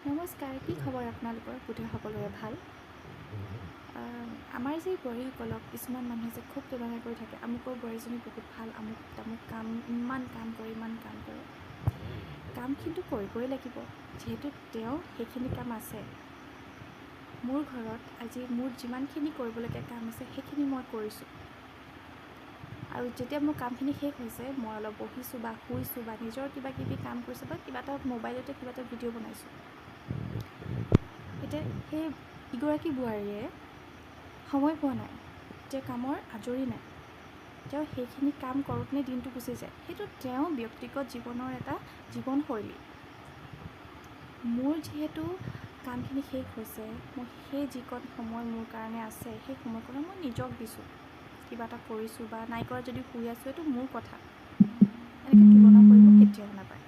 নমস্কাৰ, কি খবৰ আপোনালোকৰ? বোধহয় সকলোৰে ভাল। আমাৰ যে বোৱাৰীসকলক কিছুমান মানুহে যে খুব তুলনা কৰি থাকে, আমুকৰ বোৱাৰীজনী বহুত ভাল, আমুক তামুক কাম ইমান কাম কৰে। কাম কিন্তু কৰিবই লাগিব, যিহেতু তেওঁ সেইখিনি কাম আছে। মোৰ ঘৰত আজি মোৰ যিমানখিনি কৰিবলগীয়া কাম আছে সেইখিনি মই কৰিছোঁ, আৰু যেতিয়া মোৰ কামখিনি শেষ হৈছে মই অলপ বহিছোঁ বা শুইছোঁ বা নিজৰ কিবা কিবি কাম কৰিছোঁ বা কিবা এটা মোবাইলতে কিবা এটা ভিডিঅ' বনাইছোঁ। এতিয়া সেই ইগৰাকী বোৱাৰীয়ে সময় পোৱা নাই, যে কামৰ আজৰি নাই, তেওঁ সেইখিনি কাম কৰোঁতে দিনটো গুচি যায়। সেইটো তেওঁ ব্যক্তিগত জীৱনৰ এটা জীৱনশৈলী। মোৰ যিহেতু কামখিনি শেষ হৈছে, মই সেই যিকণ সময় মোৰ কাৰণে আছে সেই সময়কণত মই নিজক দিছোঁ, কিবা এটা কৰিছোঁ বা নাই কৰা যদি শুই আছোঁ, এইটো মোৰ কথা। এনেকৈ তুলনা কৰিব কেতিয়াও নাপায়।